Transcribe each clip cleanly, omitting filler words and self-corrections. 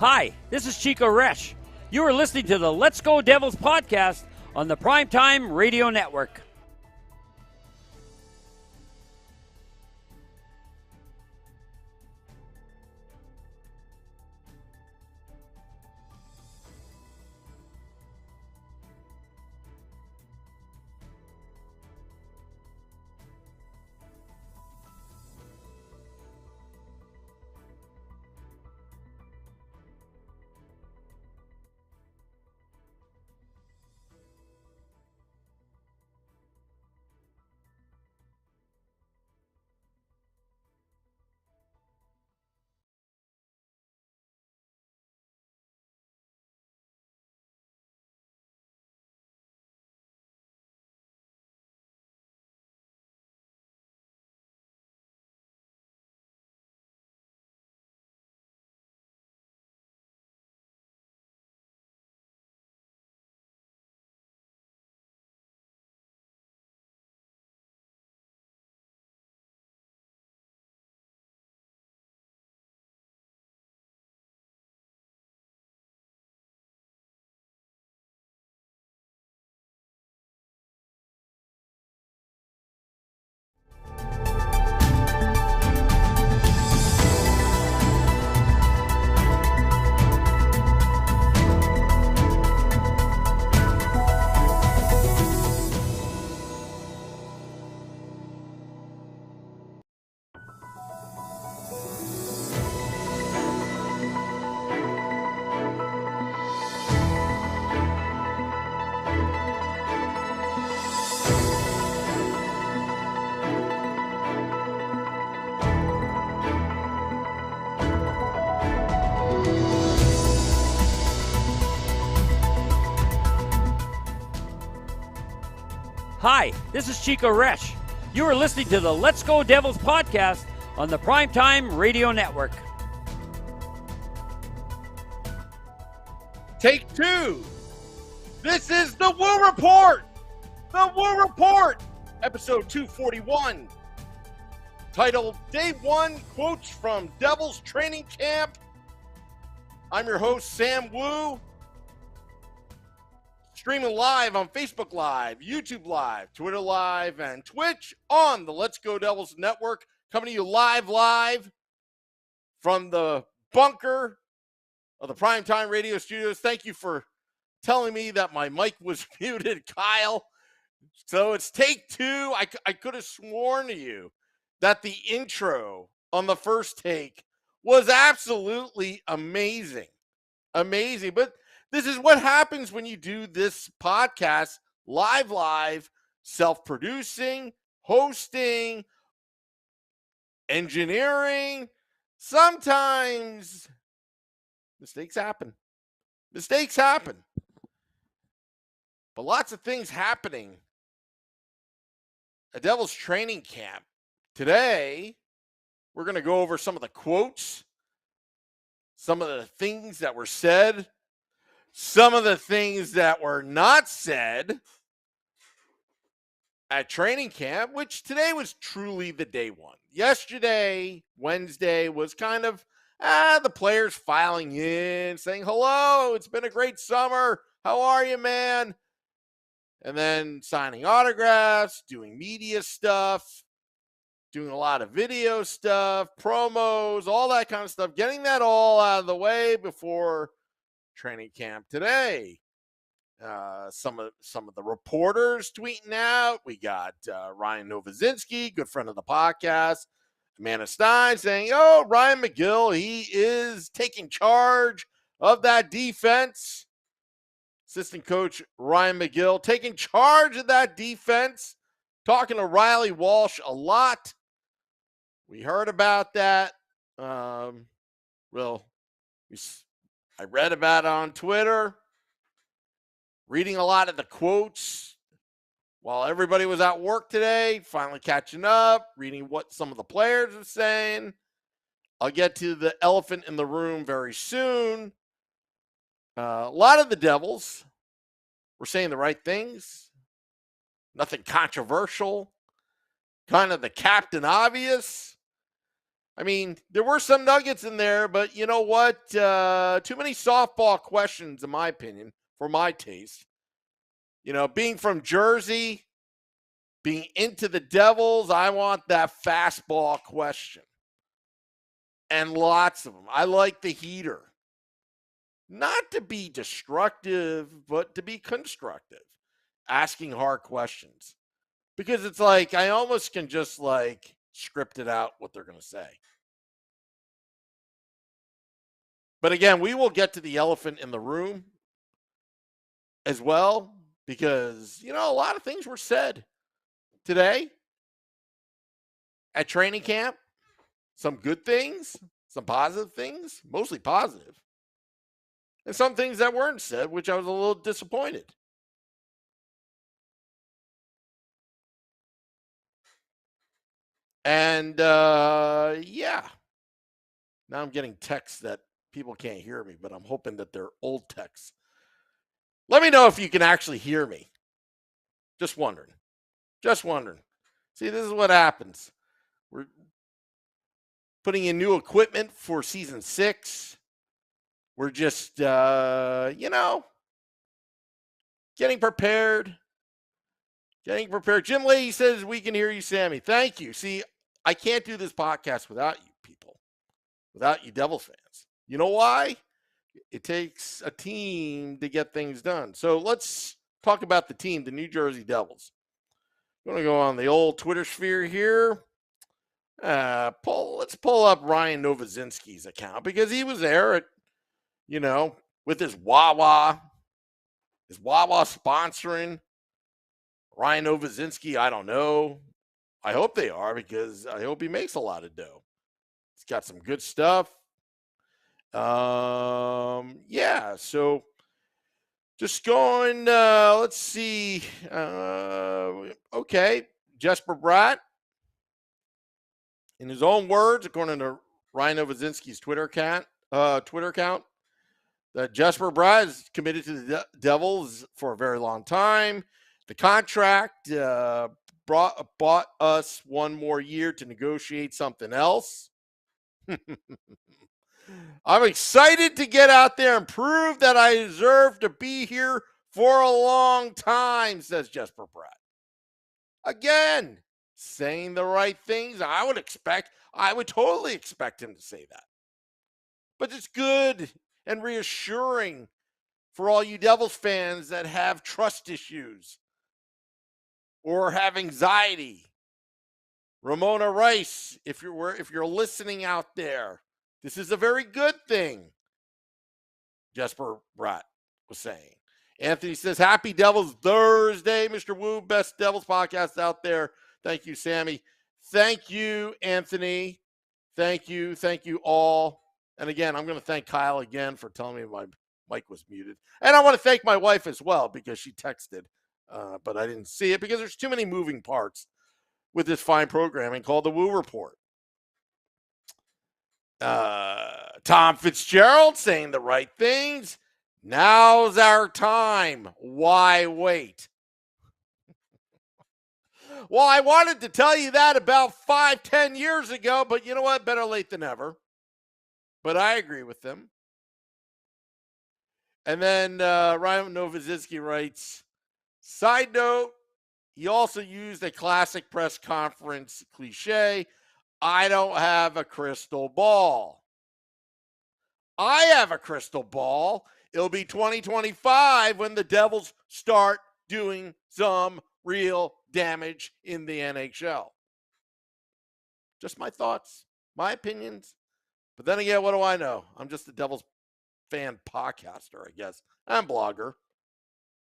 Hi, this is Chico Resch. You are listening to the Let's Go Devils podcast on the Primetime Radio Network. Hi, this is Chico Resch. You are listening to the Let's Go Devils podcast on the Primetime Radio Network. Take two. This is the Woo Report. The Woo Report, episode 241. Titled Day 1 Quotes from Devils Training Camp. I'm your host, Sam Woo. Streaming live on Facebook Live, YouTube Live, Twitter Live, and Twitch on the Let's Go Devils Network. Coming to you live from the bunker of the Primetime Radio Studios. Thank you for telling me that my mic was muted, Kyle. So it's take two. I could have sworn to you that the intro on the first take was absolutely amazing. Amazing. But this is what happens when you do this podcast live, self-producing, hosting, engineering. Sometimes mistakes happen. But lots of things happening at Devils training camp. Today, we're going to go over some of the quotes, some of the things that were said, some of the things that were not said at training camp, which today was truly the day one. Yesterday, Wednesday, was kind of the players filing in, saying, hello, it's been a great summer. How are you, man? And then signing autographs, doing media stuff, doing a lot of video stuff, promos, all that kind of stuff, getting that all out of the way before training camp today. Some of the reporters tweeting out. We got Ryan Novozinski, good friend of the podcast, Amanda Stein, saying, oh, Ryan McGill, he is taking charge of that defense. Assistant coach Ryan McGill taking charge of that defense, talking to Riley Walsh a lot. We heard about that. I read about it on Twitter, reading a lot of the quotes while everybody was at work today, finally catching up, reading what some of the players are saying. I'll get to the elephant in the room very soon. A lot of the Devils were saying the right things, nothing controversial, kind of the captain obvious. I mean, there were some nuggets in there, but you know what? Too many softball questions, in my opinion, for my taste. Being from Jersey, being into the Devils, I want that fastball question. And lots of them. I like the heater. Not to be destructive, but to be constructive. Asking hard questions. Because it's like, I almost can just script it out what they're going to say. But again, we will get to the elephant in the room as well, because, a lot of things were said today at training camp. Some good things, some positive things, mostly positive. And some things that weren't said, which I was a little disappointed. And, yeah. Now I'm getting texts that people can't hear me, but I'm hoping that they're old texts. Let me know if you can actually hear me. Just wondering. See, this is what happens. We're putting in new equipment for season 6. We're just, getting prepared. Jim Leahy says we can hear you, Sammy. Thank you. See, I can't do this podcast without you people, without you Devils fans. You know why? It takes a team to get things done. So let's talk about the team, the New Jersey Devils. I'm going to go on the old Twitter sphere here. Let's pull up Ryan Novozinski's account, because he was there at, with his Wawa sponsoring. Ryan Novozinski, I don't know. I hope they are, because I hope he makes a lot of dough. He's got some good stuff. Yeah, so just going, let's see. Okay, Jesper Bratt, in his own words, according to Ryan Novozinski's Twitter account, that Jesper Bratt is committed to the Devils for a very long time. The contract bought us one more year to negotiate something else. I'm excited to get out there and prove that I deserve to be here for a long time, says Jesper Bratt. Again, saying the right things. I would totally expect him to say that. But it's good and reassuring for all you Devils fans that have trust issues or have anxiety. Ramona Rice, if you're listening out there, this is a very good thing, Jesper Bratt was saying. Anthony says, happy Devils Thursday, Mr. Wu, best Devils podcast out there. Thank you, Sammy. Thank you, Anthony. Thank you all. And again, I'm going to thank Kyle again for telling me my mic was muted. And I want to thank my wife as well, because she texted, but I didn't see it because there's too many moving parts with this fine programming called the Woo Report. Tom Fitzgerald saying the right things. Now's our time. Why wait? Well, I wanted to tell you that about 5-10 years ago, but you know what? Better late than never. But I agree with them. And then Ryan Novozinski writes, side note, he also used a classic press conference cliche, I don't have a crystal ball. I have a crystal ball. It'll be 2025 when the Devils start doing some real damage in the NHL. Just my thoughts, my opinions. But then again, what do I know? I'm just a Devils fan podcaster, I guess. And blogger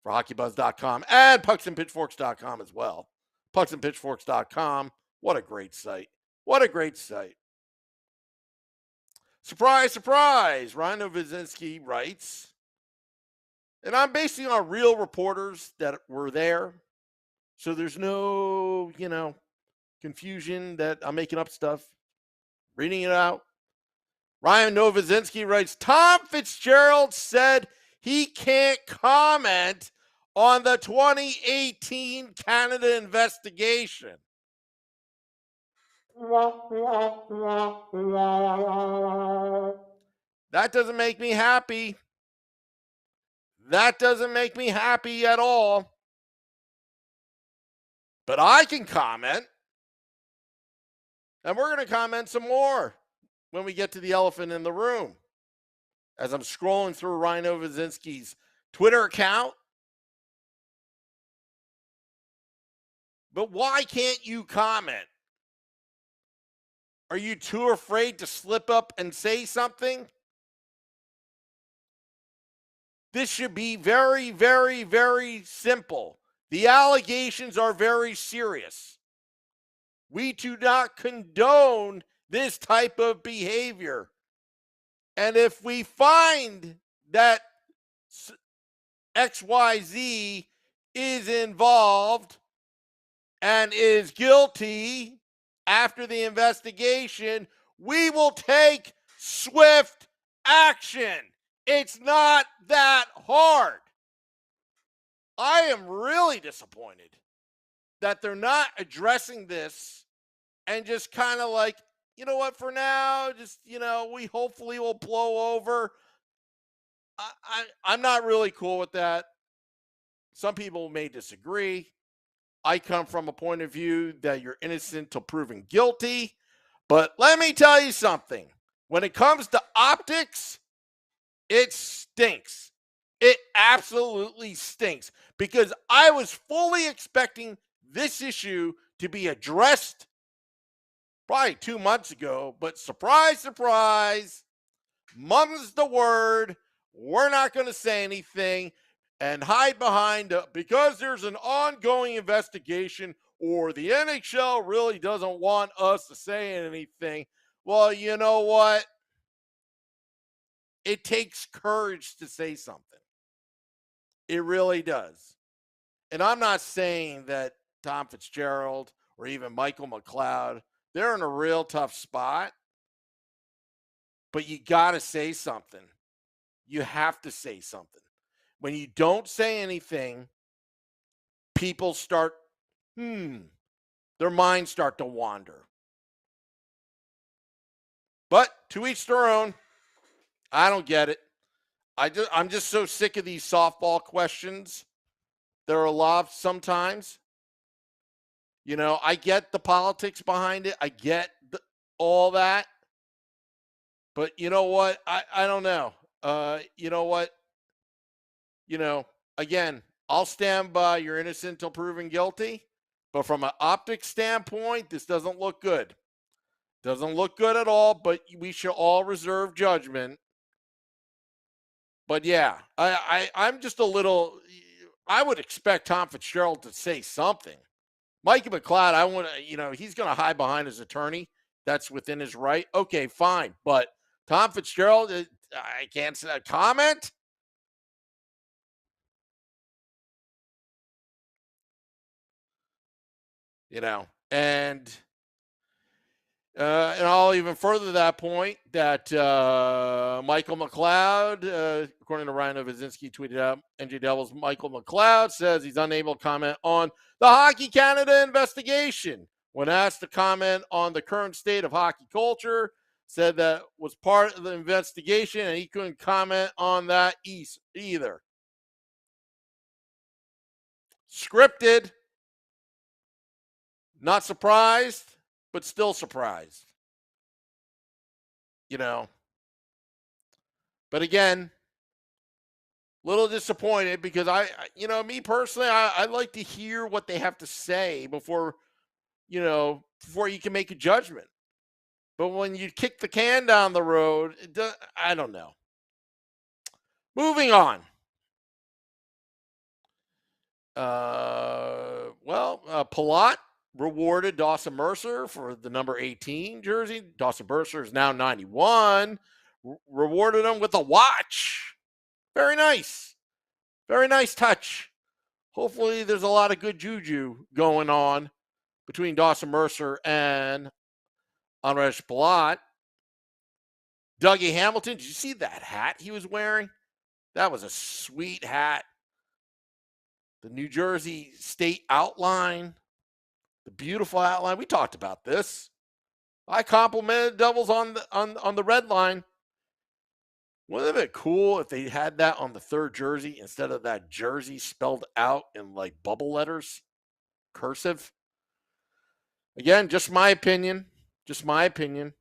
for HockeyBuzz.com and PucksandPitchforks.com as well. PucksandPitchforks.com. What a great site. What a great site. Surprise, surprise. Ryan Novozinski writes, and I'm basing on real reporters that were there. So there's no, confusion that I'm making up stuff. Reading it out. Ryan Novozinski writes, Tom Fitzgerald said he can't comment on the 2018 Canada investigation. That doesn't make me happy. That doesn't make me happy at all. But I can comment, and we're going to comment some more when we get to the elephant in the room. As I'm scrolling through Rhino Wazinski's Twitter account. But why can't you comment? Are you too afraid to slip up and say something? This should be very, very, very simple. The allegations are very serious. We do not condone this type of behavior. And if we find that XYZ is involved and is guilty after the investigation, we will take swift action. It's not that hard. I am really disappointed that they're not addressing this and just kind of like, you know what, for now, just, we hopefully will blow over. I'm not really cool with that. Some people may disagree. I come from a point of view that you're innocent till proven guilty. But let me tell you something. When it comes to optics, it stinks. It absolutely stinks because I was fully expecting this issue to be addressed probably 2 months ago. But surprise, surprise, mum's the word. We're not going to say anything and hide behind because there's an ongoing investigation or the NHL really doesn't want us to say anything. Well, you know what? It takes courage to say something. It really does. And I'm not saying that Tom Fitzgerald or even Michael McLeod, they're in a real tough spot. But you got to say something. You have to say something. When you don't say anything, people start, their minds start to wander. But to each their own. I don't get it. I'm just so sick of these softball questions. They're a lot sometimes. I get the politics behind it. I get all that. But you know what? I don't know. You know what? Again, I'll stand by you're innocent until proven guilty. But from an optics standpoint, this doesn't look good. Doesn't look good at all, but we should all reserve judgment. But yeah, I'm just a little, I would expect Tom Fitzgerald to say something. Mikey McLeod, I want to, he's going to hide behind his attorney. That's within his right. Okay, fine. But Tom Fitzgerald, I can't say a comment. And I'll even further that point that Michael McLeod, according to Ryan Wazinski, tweeted out, NJ Devils Michael McLeod says he's unable to comment on the Hockey Canada investigation. When asked to comment on the current state of hockey culture, said that was part of the investigation and he couldn't comment on that either. Scripted. Not surprised, but still surprised. But again, little disappointed because me personally, I like to hear what they have to say before you can make a judgment. But when you kick the can down the road, I don't know. Moving on. Palat rewarded Dawson Mercer for the number 18 jersey. Dawson Mercer is now 91. Rewarded him with a watch. Very nice. Very nice touch. Hopefully there's a lot of good juju going on between Dawson Mercer and Andres Palat. Dougie Hamilton, did you see that hat he was wearing? That was a sweet hat. The New Jersey state outline. The beautiful outline. We talked about this. I complimented Devils on the red line. Wouldn't it have been cool if they had that on the third jersey instead of that jersey spelled out in like bubble letters, cursive? Again, just my opinion. Just my opinion.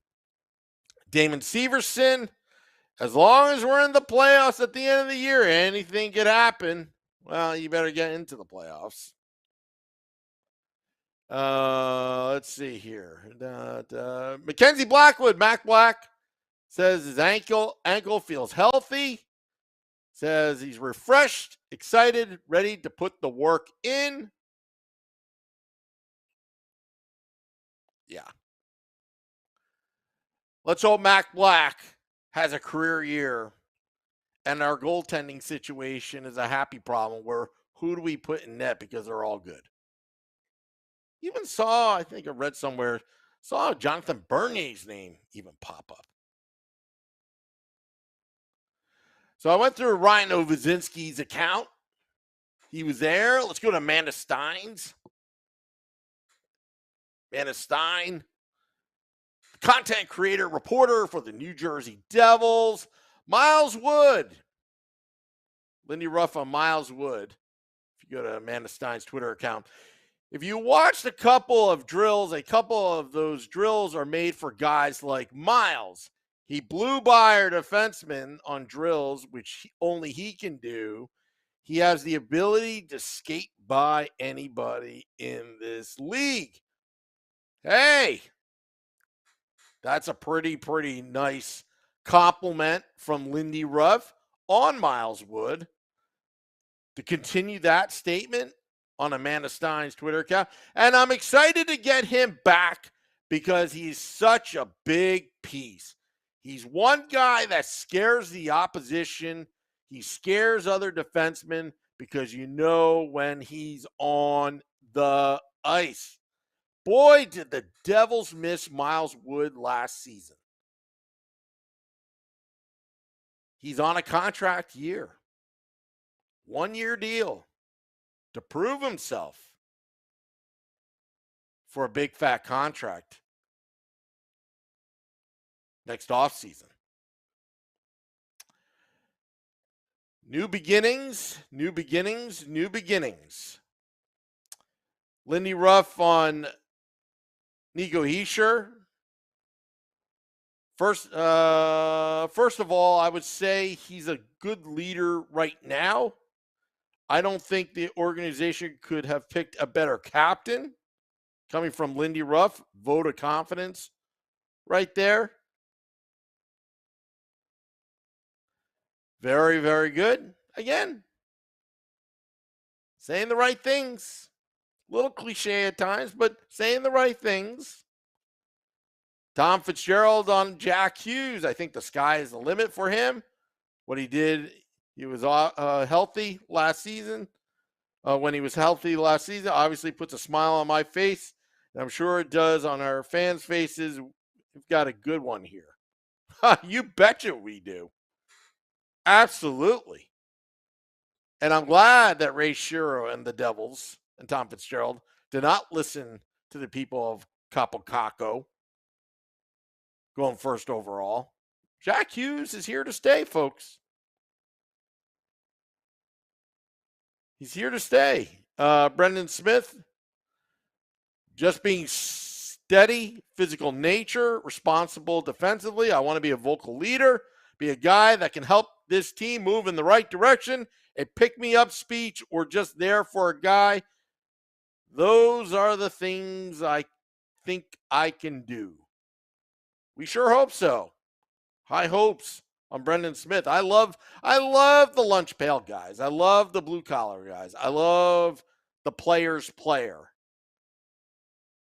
Damon Severson, as long as we're in the playoffs at the end of the year, anything could happen. Well, you better get into the playoffs. Let's see here. Mackenzie Blackwood, Mac Black, says his ankle feels healthy. Says he's refreshed, excited, ready to put the work in. Yeah. Let's hope Mac Black has a career year and our goaltending situation is a happy problem where who do we put in net because they're all good. Even saw, I think I read somewhere, saw Jonathan Bernier's name even pop up. So I went through Ryan Ovazinski's account. He was there. Let's go to Amanda Stein's. Amanda Stein, content creator, reporter for the New Jersey Devils. Miles Wood. Lindy Ruff on Miles Wood. If you go to Amanda Stein's Twitter account. If you watched a couple of drills, a couple of those drills are made for guys like Miles. He blew by our defenseman on drills, which only he can do. He has the ability to skate by anybody in this league. Hey, that's a pretty nice compliment from Lindy Ruff on Miles Wood. To continue that statement on Amanda Stein's Twitter account. And I'm excited to get him back because he's such a big piece. He's one guy that scares the opposition. He scares other defensemen because you know when he's on the ice. Boy, did the Devils miss Miles Wood last season. He's on a contract year. 1-year deal to prove himself for a big fat contract next offseason. New beginnings, new beginnings, new beginnings. Lindy Ruff on Nico Hischier. First of all, I would say he's a good leader right now. I don't think the organization could have picked a better captain. Coming from Lindy Ruff, vote of confidence right there. Very, very good. Again, saying the right things. A little cliche at times, but saying the right things. Tom Fitzgerald on Jack Hughes. I think the sky is the limit for him. What he did, he was healthy last season. When he was healthy last season, obviously puts a smile on my face. And I'm sure it does on our fans' faces. We've got a good one here. You betcha we do. Absolutely. And I'm glad that Ray Shero and the Devils and Tom Fitzgerald did not listen to the people of Capocaco going first overall. Jack Hughes is here to stay, folks. He's here to stay. Brendan Smith, just being steady, physical nature, responsible defensively. I want to be a vocal leader, be a guy that can help this team move in the right direction. A pick-me-up speech or just there for a guy. Those are the things I think I can do. We sure hope so. High hopes on Brendan Smith. I love the lunch pail guys. I love the blue collar guys. I love the player's player.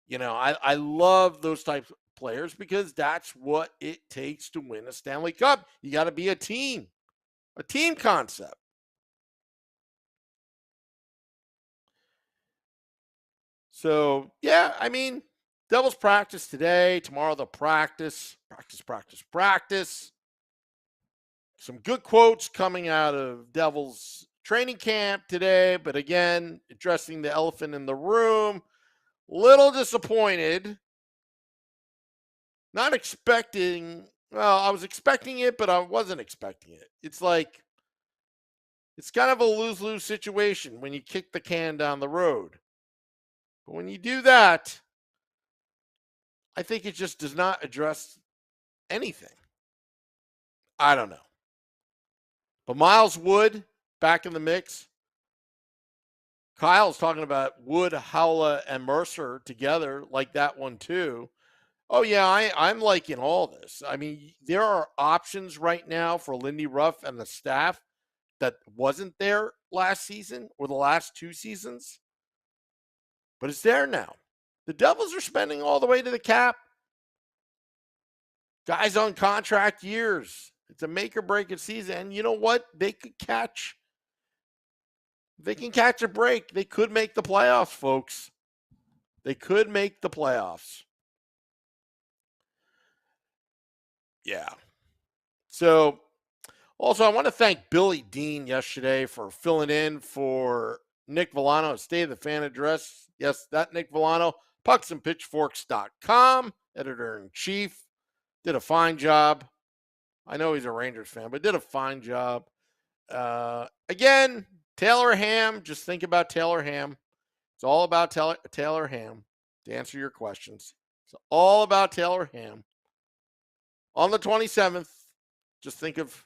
You know, I love those types of players because that's what it takes to win a Stanley Cup. You got to be a team concept. So, yeah, I mean, Devils practice today. Tomorrow they'll practice. Some good quotes coming out of Devils training camp today. But again, addressing the elephant in the room. Little disappointed not expecting, well, I was expecting it, but I wasn't expecting it. It's like, it's kind of a lose-lose situation when you kick the can down the road. But when you do that, I think it just does not address anything. I don't know. But Miles Wood back in the mix. Kyle's talking about Wood, Howla, and Mercer together, like that one too. Oh yeah, I'm liking all this. I mean, there are options right now for Lindy Ruff and the staff that wasn't there last season or the last 2 seasons, but it's there now. The Devils are spending all the way to the cap. Guys on contract years. It's a make or break a season. And you know what? They can catch a break. They could make the playoffs, folks. They could make the playoffs. Yeah. So, also, I want to thank Billy Dean yesterday for filling in for Nick Villano at State of the Fan Address. Yes, that Nick Villano, pucksandpitchforks.com, editor-in-chief. Did a fine job. I know he's a Rangers fan, but did a fine job. Again, Taylor Ham, just think about Taylor Ham. It's all about Taylor Ham to answer your questions. It's all about Taylor Ham. On the 27th, just think of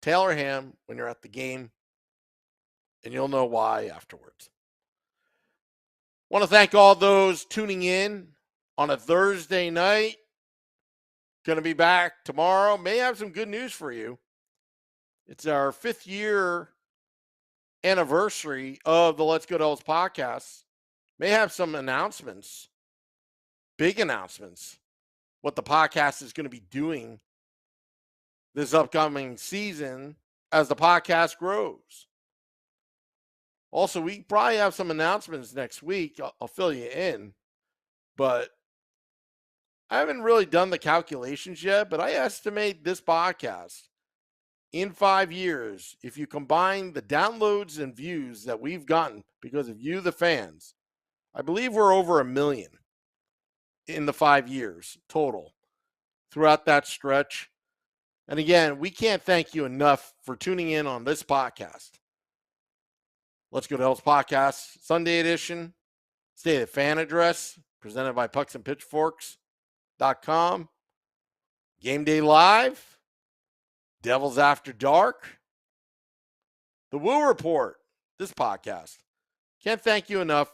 Taylor Ham when you're at the game, and you'll know why afterwards. Want to thank all those tuning in on a Thursday night. Going to be back tomorrow. May have some good news for you. It's our 5th year anniversary of the Let's Go Devils podcast. May have some announcements, big announcements, what the podcast is going to be doing this upcoming season as the podcast grows. Also, we probably have some announcements next week. I'll fill you in, but I haven't really done the calculations yet, but I estimate this podcast in 5 years, if you combine the downloads and views that we've gotten because of you, the fans, I believe we're over 1 million in the 5 years total throughout that stretch. And again, we can't thank you enough for tuning in on this podcast. Let's Go Devils podcast, Sunday edition, State of the Fan Address, presented by pucksandpitchforks.com. Game Day Live, Devils After Dark, The Woo Report, this podcast. Can't thank you enough.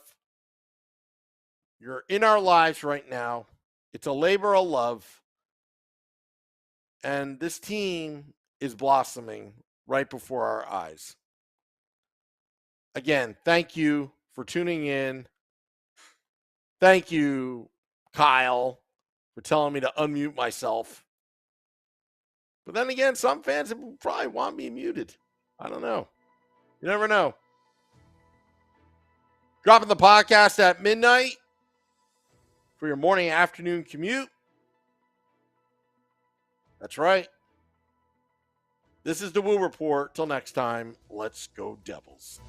You're in our lives right now. It's a labor of love. And this team is blossoming right before our eyes. Again, thank you for tuning in. Thank you, Kyle, for telling me to unmute myself. But then again, some fans probably want me muted. I don't know. You never know. Dropping the podcast at midnight for your morning and afternoon commute. That's right. This is the Woo Report. Till next time, let's go Devils.